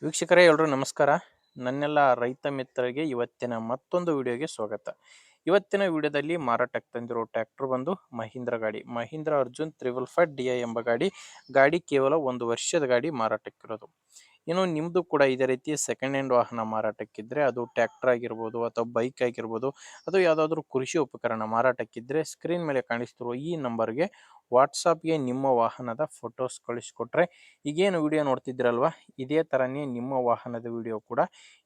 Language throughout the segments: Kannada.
ವೀಕ್ಷಕರೇ ಎಲ್ರೂ ನಮಸ್ಕಾರ. ನನ್ನೆಲ್ಲ ರೈತ ಮಿತ್ರರಿಗೆ ಇವತ್ತಿನ ಮತ್ತೊಂದು ವಿಡಿಯೋಗೆ ಸ್ವಾಗತ. ಇವತ್ತಿನ ವಿಡಿಯೋದಲ್ಲಿ ಮಾರಾಟಕ್ಕೆ ತಂದಿರೋ ಟ್ರ್ಯಾಕ್ಟರ್ ಬಂದು ಮಹೀಂದ್ರ ಅರ್ಜುನ್ 355 DI ಎಂಬ ಗಾಡಿ ಕೇವಲ 1 ವರ್ಷದ ಗಾಡಿ ಮಾರಾಟಕ್ಕಿರೋದು. ಇನ್ನು ನಿಮ್ಮದು ಕೂಡ ಇದೇ ರೀತಿ ಸೆಕೆಂಡ್ ಹ್ಯಾಂಡ್ ವಾಹನ ಮಾರಾಟಕ್ಕಿದ್ರೆ, ಅದು ಟ್ರ್ಯಾಕ್ಟರ್ ಆಗಿರ್ಬೋದು ಅಥವಾ ಬೈಕ್ ಆಗಿರ್ಬೋದು, ಅದು ಯಾವುದಾದ್ರೂ ಕೃಷಿ ಉಪಕರಣ ಮಾರಾಟಕ್ಕಿದ್ರೆ ಸ್ಕ್ರೀನ್ ಮೇಲೆ ಕಾಣಿಸ್ತಿರುವ ಈ ನಂಬರ್ಗೆ ವಾಟ್ಸಾಪ್ಗೆ ನಿಮ್ಮ ವಾಹನದ ಫೋಟೋಸ್ ಕಳಿಸ್ಕೊಟ್ರೆ, ಈಗೇನು ವಿಡಿಯೋ ನೋಡ್ತಿದ್ದೀರಲ್ವಾ, ಇದೇ ಥರನೇ ನಿಮ್ಮ ವಾಹನದ ವಿಡಿಯೋ ಕೂಡ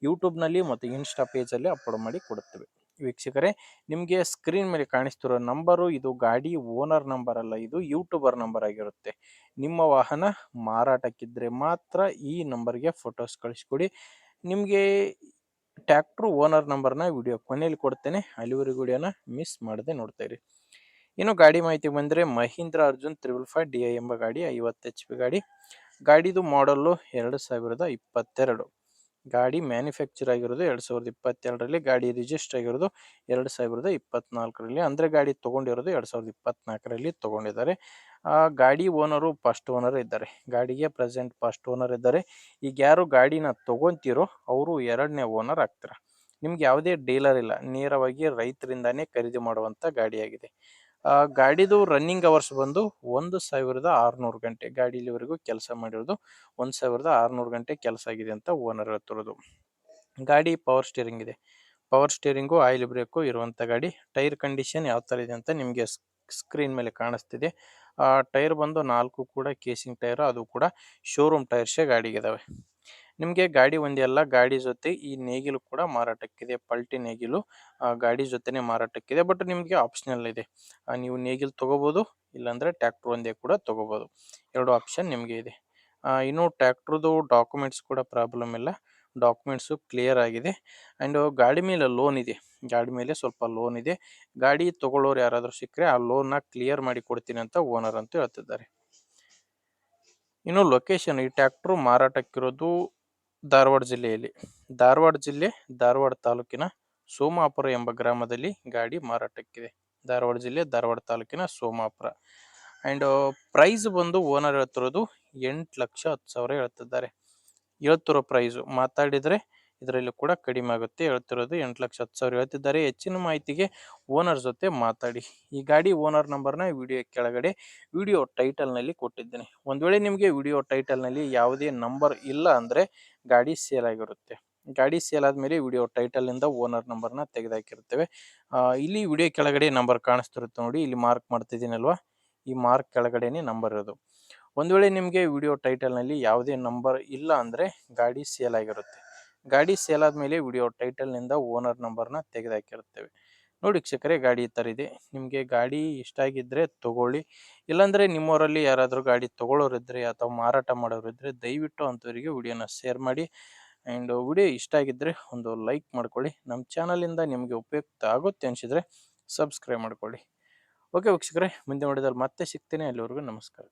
ಯೂಟ್ಯೂಬ್ನಲ್ಲಿ ಮತ್ತು ಇನ್ಸ್ಟಾ ಪೇಜಲ್ಲಿ ಅಪ್ಲೋಡ್ ಮಾಡಿ ಕೊಡುತ್ತೇವೆ. ವೀಕ್ಷಕರೇ, ನಿಮಗೆ ಸ್ಕ್ರೀನ್ ಮೇಲೆ ಕಾಣಿಸ್ತಿರೋ ನಂಬರು ಇದು ಗಾಡಿ ಓನರ್ ನಂಬರ್ ಅಲ್ಲ, ಇದು ಯೂಟ್ಯೂಬರ್ ನಂಬರ್ ಆಗಿರುತ್ತೆ. ನಿಮ್ಮ ವಾಹನ ಮಾರಾಟಕ್ಕಿದ್ರೆ ಮಾತ್ರ ಈ ನಂಬರ್ಗೆ ಫೋಟೋಸ್ ಕಳಿಸ್ಕೊಡಿ. ನಿಮಗೆ ಟ್ರ್ಯಾಕ್ಟ್ರು ಓನರ್ ನಂಬರ್ನ ವಿಡಿಯೋ ಕೊನೆಯಲ್ಲಿ ಕೊಡ್ತೇನೆ, ಅಲ್ಲಿವರೆಗೂ ವಿಡಿಯೋನ ಮಿಸ್ ಮಾಡದೆ ನೋಡ್ತಾ ಇರಿ. ಇನ್ನು ಗಾಡಿ ಮಾಹಿತಿ ಬಂದರೆ ಮಹೀಂದ್ರ ಅರ್ಜುನ್ 355DI ಎಂಬ ಗಾಡಿ 50 HP ಗಾಡಿದು ಮಾಡಲ್ಲು 2022. ಗಾಡಿ ಮ್ಯಾನುಫ್ಯಾಕ್ಚರ್ ಆಗಿರೋದು 2022ರಲ್ಲಿ, ಗಾಡಿ ರಿಜಿಸ್ಟರ್ ಆಗಿರೋದು 2024ರಲ್ಲಿ, ಅಂದರೆ ಗಾಡಿ ತೊಗೊಂಡಿರೋದು 2024ರಲ್ಲಿ ತೊಗೊಂಡಿದ್ದಾರೆ. ಗಾಡಿ ಓನರು ಫಸ್ಟ್ ಓನರ್ ಇದ್ದಾರೆ, ಗಾಡಿಗೆ ಪ್ರೆಸೆಂಟ್ ಫಸ್ಟ್ ಓನರ್ ಇದ್ದಾರೆ. ಈಗ ಯಾರು ಗಾಡಿನ ತೊಗೊತೀರೋ ಅವರು 2ನೇ ಓನರ್ ಆಗ್ತಾರೆ. ನಿಮ್ಗೆ ಯಾವುದೇ ಡೀಲರ್ ಇಲ್ಲ, ನೇರವಾಗಿ ರೈತರಿಂದಾನೇ ಖರೀದಿ ಮಾಡುವಂಥ ಗಾಡಿಯಾಗಿದೆ. ಗಾಡಿದು ರನ್ನಿಂಗ್ ಅವರ್ಸ್ ಬಂದು 1600 ಗಂಟೆ ಗಾಡಿ ಇಲ್ಲಿವರೆಗೂ ಕೆಲಸ ಮಾಡಿರೋದು. 1600 ಗಂಟೆ ಕೆಲಸ ಆಗಿದೆ ಅಂತ ಓನರ್ ಹೇಳ್ತಿರೋದು. ಗಾಡಿ ಪವರ್ ಸ್ಟೇರಿಂಗ್ ಇದೆ, ಪವರ್ ಸ್ಟೇರಿಂಗು ಆಯಿಲ್ ಬ್ರೇಕು ಇರುವಂಥ ಗಾಡಿ. ಟೈರ್ ಕಂಡೀಷನ್ ಯಾವ ಥರ ಇದೆ ಅಂತ ನಿಮಗೆ ಸ್ಕ್ರೀನ್ ಮೇಲೆ ಕಾಣಿಸ್ತಿದೆ. ಟೈರ್ ಬಂದು 4 ಕೂಡ ಕೇಸಿಂಗ್ ಟೈರ್, ಅದು ಕೂಡ ಶೋರೂಮ್ ಟೈರ್ಸೇ ಗಾಡಿಗಿದಾವೆ. ನಿಮಗೆ ಗಾಡಿ ಒಂದೇ ಅಲ್ಲ, ಗಾಡಿ ಜೊತೆ ಈ ನೇಗಿಲು ಕೂಡ ಮಾರಾಟಕ್ಕಿದೆ. ಪಲ್ಟಿ ನೇಗಿಲು ಗಾಡಿ ಜೊತೆನೇ ಮಾರಾಟಕ್ಕಿದೆ, ಬಟ್ ನಿಮಗೆ ಆಪ್ಷನಲ್ ಇದೆ. ನೀವು ನೇಗಿಲು ತೊಗೋಬೋದು, ಇಲ್ಲಾಂದರೆ ಟ್ರ್ಯಾಕ್ಟರ್ ಒಂದೇ ಕೂಡ ತೊಗೋಬೋದು. 2 ಆಪ್ಷನ್ ನಿಮಗೆ ಇದೆ. ಇನ್ನು ಟ್ರ್ಯಾಕ್ಟ್ರದ್ದು ಡಾಕ್ಯುಮೆಂಟ್ಸ್ ಕೂಡ ಪ್ರಾಬ್ಲಮ್ ಇಲ್ಲ, ಡಾಕ್ಯುಮೆಂಟ್ಸು ಕ್ಲಿಯರ್ ಆಗಿದೆ. ಆ್ಯಂಡ್ ಗಾಡಿ ಮೇಲೆ ಲೋನ್ ಇದೆ, ಗಾಡಿ ಮೇಲೆ ಸ್ವಲ್ಪ ಲೋನ್ ಇದೆ. ಗಾಡಿ ತೊಗೊಳ್ಳೋರು ಯಾರಾದರೂ ಸಿಕ್ಕರೆ ಆ ಲೋನ್ನ ಕ್ಲಿಯರ್ ಮಾಡಿ ಕೊಡ್ತೀನಿ ಅಂತ ಓನರ್ ಅಂತೂ ಹೇಳ್ತಿದ್ದಾರೆ. ಇನ್ನು ಲೊಕೇಶನ್, ಈ ಟ್ರ್ಯಾಕ್ಟ್ರು ಮಾರಾಟಕ್ಕಿರೋದು ಧಾರವಾಡ ಜಿಲ್ಲೆಯಲ್ಲಿ. ಧಾರವಾಡ ಜಿಲ್ಲೆ, ಧಾರವಾಡ ತಾಲೂಕಿನ ಸೋಮಾಪುರ ಎಂಬ ಗ್ರಾಮದಲ್ಲಿ ಗಾಡಿ ಮಾರಾಟಕ್ಕಿದೆ. ಧಾರವಾಡ ಜಿಲ್ಲೆ, ಧಾರವಾಡ ತಾಲೂಕಿನ ಸೋಮಾಪುರ. ಆ್ಯಂಡ್ ಪ್ರೈಸ್ ಬಂದು ಓನರ್ ಹೇಳ್ತಿರೋದು 8,10,000 ಹೇಳ್ತಿದ್ದಾರೆ. ಹೇಳ್ತಿರೋ ಪ್ರೈಸು ಮಾತಾಡಿದರೆ ಇದರಲ್ಲಿ ಕೂಡ ಕಡಿಮೆ ಆಗುತ್ತೆ. ಹೇಳ್ತಿರೋದು 8,10,000 ಹೇಳ್ತಿದ್ದಾರೆ. ಹೆಚ್ಚಿನ ಮಾಹಿತಿಗೆ ಓನರ್ ಜೊತೆ ಮಾತಾಡಿ. ಈ ಗಾಡಿ ಓನರ್ ನಂಬರ್ನ ವಿಡಿಯೋ ಕೆಳಗಡೆ ವಿಡಿಯೋ ಟೈಟಲ್ನಲ್ಲಿ ಕೊಟ್ಟಿದ್ದೇನೆ. ಒಂದು ವೇಳೆ ನಿಮಗೆ ವಿಡಿಯೋ ಟೈಟಲ್ನಲ್ಲಿ ಯಾವುದೇ ನಂಬರ್ ಇಲ್ಲ ಅಂದರೆ ಗಾಡಿ ಸೇಲ್ ಆಗಿರುತ್ತೆ. ಗಾಡಿ ಸೇಲ್ ಆದಮೇಲೆ ವಿಡಿಯೋ ಟೈಟಲಿಂದ ಓನರ್ ನಂಬರ್ನ ತೆಗೆದುಹಾಕಿರ್ತೇವೆ. ಇಲ್ಲಿ ವಿಡಿಯೋ ಕೆಳಗಡೆ ನಂಬರ್ ಕಾಣಿಸ್ತಿರುತ್ತೆ ನೋಡಿ, ಇಲ್ಲಿ ಮಾರ್ಕ್ ಮಾಡ್ತಿದ್ದೀನಲ್ವಾ, ಈ ಮಾರ್ಕ್ ಕೆಳಗಡೆನೇ ನಂಬರ್ ಇರೋದು. ಒಂದು ವೇಳೆ ನಿಮಗೆ ವಿಡಿಯೋ ಟೈಟಲ್ನಲ್ಲಿ ಯಾವುದೇ ನಂಬರ್ ಇಲ್ಲ ಅಂದರೆ ಗಾಡಿ ಸೇಲ್ ಆಗಿರುತ್ತೆ. ಗಾಡಿ ಸೇಲ್ ಆದಮೇಲೆ ವಿಡಿಯೋ ಟೈಟಲ್ನಿಂದ ಓನರ್ ನಂಬರ್ನ ತೆಗೆದುಹಾಕಿರುತ್ತೇವೆ. ನೋಡಿ ವೀಕ್ಷಕರೇ, ಗಾಡಿ ಈ ಥರ ಇದೆ. ನಿಮಗೆ ಗಾಡಿ ಇಷ್ಟ ಆಗಿದ್ದರೆ ತೊಗೊಳ್ಳಿ, ಇಲ್ಲಾಂದರೆ ನಿಮ್ಮವರಲ್ಲಿ ಯಾರಾದರೂ ಗಾಡಿ ತೊಗೊಳ್ಳೋರಿದ್ದರೆ ಅಥವಾ ಮಾರಾಟ ಮಾಡೋರಿದ್ದರೆ ದಯವಿಟ್ಟು ಅಂಥವರಿಗೆ ವಿಡಿಯೋನ ಶೇರ್ ಮಾಡಿ. ಆ್ಯಂಡ್ ವಿಡಿಯೋ ಇಷ್ಟ ಆಗಿದ್ದರೆ ಒಂದು ಲೈಕ್ ಮಾಡ್ಕೊಳ್ಳಿ. ನಮ್ಮ ಚಾನಲಿಂದ ನಿಮಗೆ ಉಪಯುಕ್ತ ಆಗುತ್ತೆ ಅನಿಸಿದರೆ ಸಬ್ಸ್ಕ್ರೈಬ್ ಮಾಡ್ಕೊಳ್ಳಿ. ಓಕೆ ವೀಕ್ಷಕರೇ, ಮುಂದಿನ ವಿಡಿಯೋದಲ್ಲಿ ಮತ್ತೆ ಸಿಗ್ತೇನೆ. ಅಲ್ಲಿವರೆಗೂ ನಮಸ್ಕಾರ.